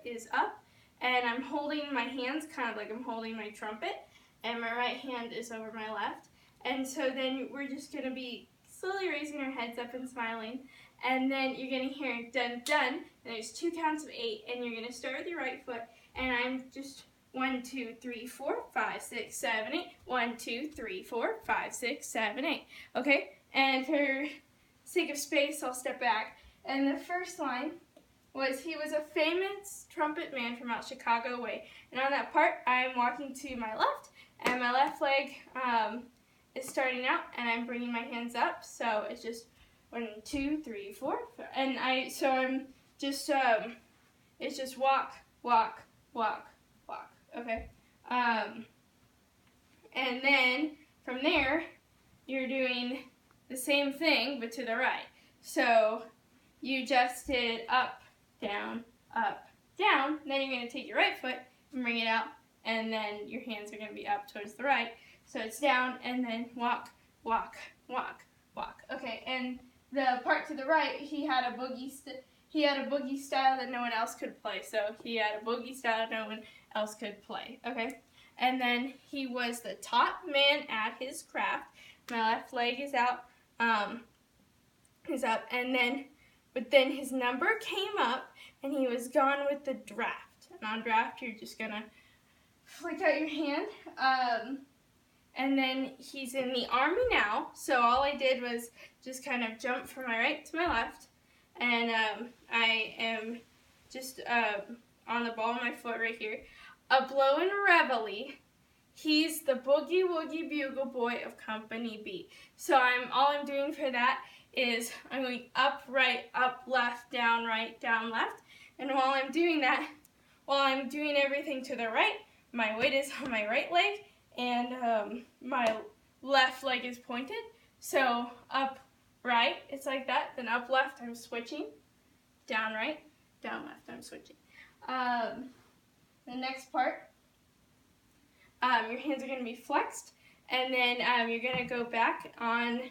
is up, and I'm holding my hands kind of like I'm holding my trumpet, and my right hand is over my left. And so then we're just going to be slowly raising our heads up and smiling, and then you're going to hear dun dun, and there's 2 counts of 8, and you're going to start with your right foot, and I'm just 1, 2, 3, 4, 5, 6, 7, 8. 1, 2, 3, 4, 5, 6, 7, 8. Okay? And for sake of space, I'll step back. And the first line was, he was a famous trumpet man from out Chicago way. And on that part, I'm walking to my left, and my left leg is starting out, and I'm bringing my hands up. So it's just 1, 2, 3, 4, 5. And I'm just, it's just walk, walk, walk, walk. Okay? And then from there, you're doing the same thing, but to the right. So you just did up, down, then you're going to take your right foot and bring it out, and then your hands are going to be up towards the right. So it's down, and then walk, walk, walk, walk. Okay, and the part to the right, he had a boogie style that no one else could play. So he had a boogie style no one else could play. Okay, and then he was the top man at his craft. My left leg is out, is up, but then his number came up, and he was gone with the draft. And on draft, you're just gonna flick out your hand, and then he's in the army now. So all I did was just kind of jump from my right to my left, and I am just on the ball of my foot right here. A blow and reveille. He's the Boogie Woogie Bugle Boy of Company B. So all I'm doing for that is I'm going up, right, up, left, down, left. And while I'm doing that, while I'm doing everything to the right, my weight is on my right leg, and my left leg is pointed. So up, right, it's like that. Then up, left, I'm switching. Down, right, down, left, I'm switching. The next part, your hands are going to be flexed, and then you're going to go back on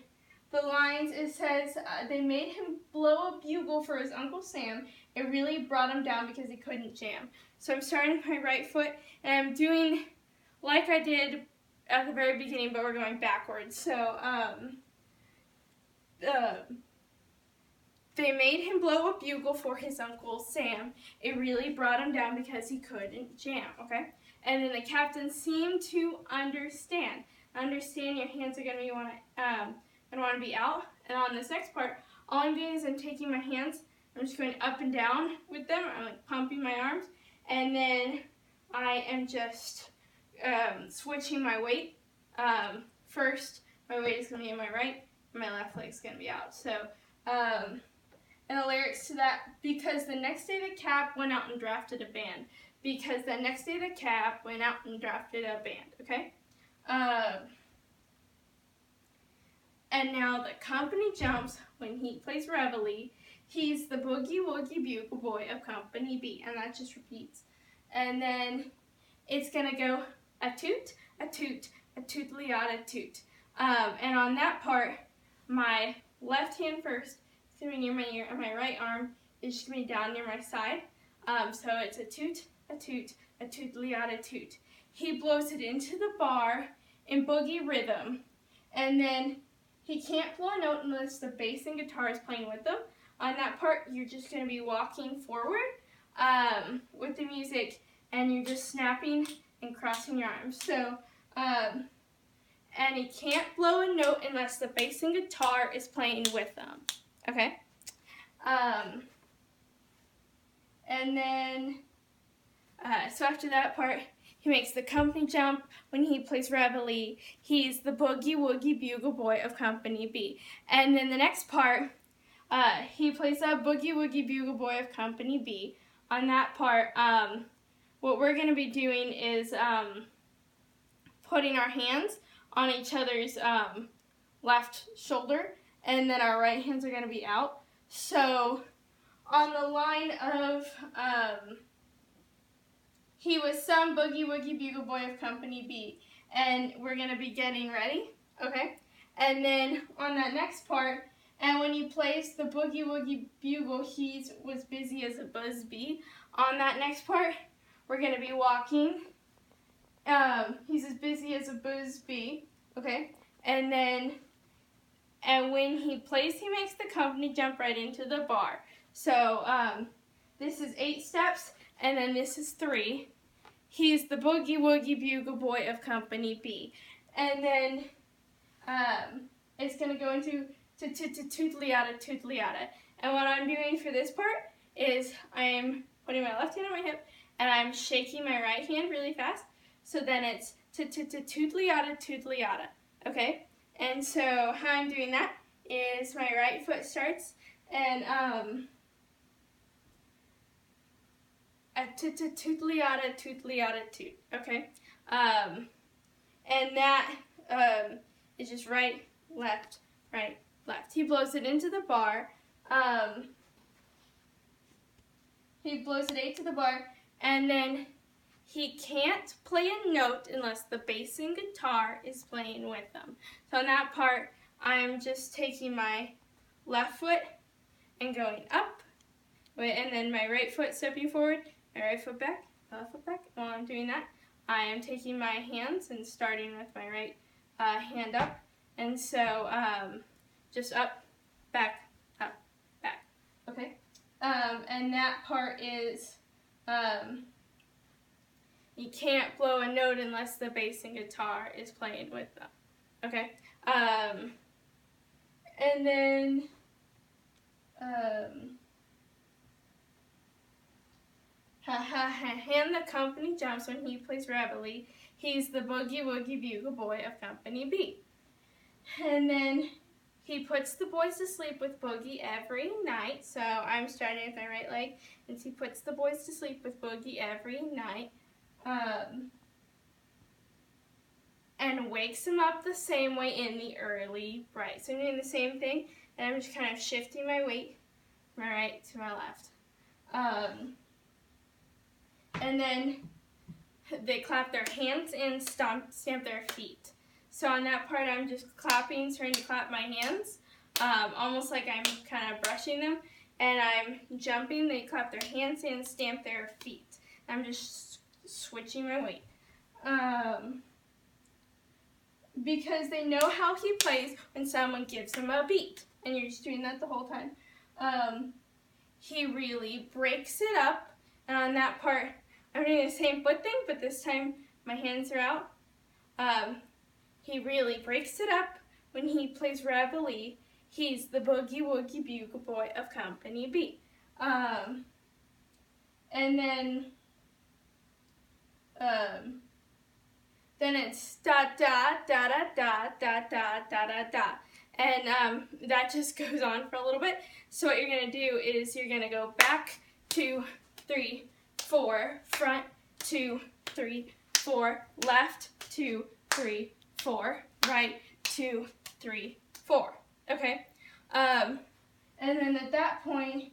the lines. It says, they made him blow a bugle for his Uncle Sam. It really brought him down because he couldn't jam. So I'm starting with my right foot, and I'm doing like I did at the very beginning, but we're going backwards. So they made him blow a bugle for his Uncle Sam. It really brought him down because he couldn't jam, okay? And then the captain seemed to understand. Understand, your hands are going to want to be out. And on this next part, all I'm doing is I'm taking my hands, I'm just going up and down with them. I'm like pumping my arms. And then I am just switching my weight. First, my weight is going to be on my right, and my left leg is going to be out. So, and the lyrics to that, because the next day the Cap went out and drafted a band. Because the next day the Cap went out and drafted a band, okay? And now the company jumps when he plays reveille. He's the Boogie Woogie Bugle Boy of Company B, and that just repeats. And then it's gonna go a toot, a toot, a toot-liata toot. And on that part, my left hand first is gonna be near my ear, and my right arm is just gonna be down near my side. So it's a toot, a toot, a toot-liata toot. He blows it into the bar in boogie rhythm, and then he can't blow a note unless the bass and guitar is playing with them. On that part, you're just going to be walking forward with the music, and you're just snapping and crossing your arms. So, and he can't blow a note unless the bass and guitar is playing with them. Okay? And then, so after that part, he makes the company jump when he plays reveille. He's the Boogie Woogie Bugle Boy of Company B. And then the next part, he plays a Boogie Woogie Bugle Boy of Company B. On that part, what we're going to be doing is putting our hands on each other's left shoulder, and then our right hands are going to be out. So on the line of he was some Boogie Woogie Bugle Boy of Company B, and we're going to be getting ready, okay? And then on that next part, and when he plays the Boogie Woogie Bugle, he was busy as a buzz bee. on that next part, we're going to be walking. He's as busy as a buzz bee, okay? And when he plays, he makes the company jump right into the bar. So this is 8 steps, and then this is 3. He's the Boogie Woogie Bugle Boy of Company B. And then it's going to go into tootliata, tootliata. And what I'm doing for this part is I am putting my left hand on my hip, and I'm shaking my right hand really fast. So then it's tootliata, tootliata, okay? And so how I'm doing that is my right foot starts, and tootliata, tootliata, toot, okay? And that is just right, left, right, left. He blows it into the bar. He blows it 8 to the bar, and then he can't play a note unless the bass and guitar is playing with them. So on that part, I'm just taking my left foot and going up, and then my right foot stepping forward, my right foot back, my left foot back. While I'm doing that, I am taking my hands and starting with my right hand up. And so just up, back, okay? And that part is, you can't blow a note unless the bass and guitar is playing with them, okay? And then, hand the company jumps when he plays reveille. He's the Boogie Woogie Bugle Boy of Company B. And then he puts the boys to sleep with Boogie every night. So I'm starting with my right leg, and he puts the boys to sleep with Boogie every night. And wakes him up the same way in the early bright. So I'm doing the same thing, and I'm just kind of shifting my weight from my right to my left. And then they clap their hands and stamp their feet. So on that part, I'm just clapping, starting to clap my hands, almost like I'm kind of brushing them. And I'm jumping, they clap their hands and stamp their feet. I'm just switching my weight. Because they know how he plays when someone gives him a beat. And you're just doing that the whole time. He really breaks it up. And on that part, I'm doing the same foot thing, but this time my hands are out. He really breaks it up when he plays reveille. He's the Boogie Woogie Bugle Boy of Company B. And then it's da da da da da da da da da da. And that just goes on for a little bit. So what you're going to do is you're going to go back, 2, 3, 4, front, 2, 3, 4, left, 2, 3, 4, right, 2, 3, 4. Okay? And then at that point,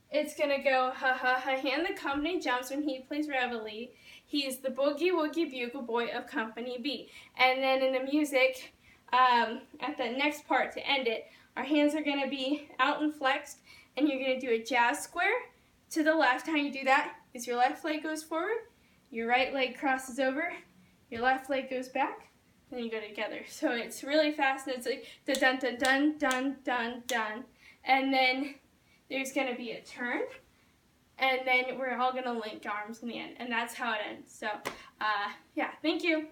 it's going to go, ha ha ha, hand the company jumps when he plays reveille. He's the Boogie Woogie Bugle Boy of Company B. And then in the music, at the next part to end it, our hands are going to be out and flexed, and you're going to do a jazz square to the left. How you do that is your left leg goes forward, your right leg crosses over, your left leg goes back, then you go together. So it's really fast, and it's like dun dun dun dun dun dun. And then there's going to be a turn, and then we're all going to link arms in the end, and that's how it ends. So, yeah, thank you.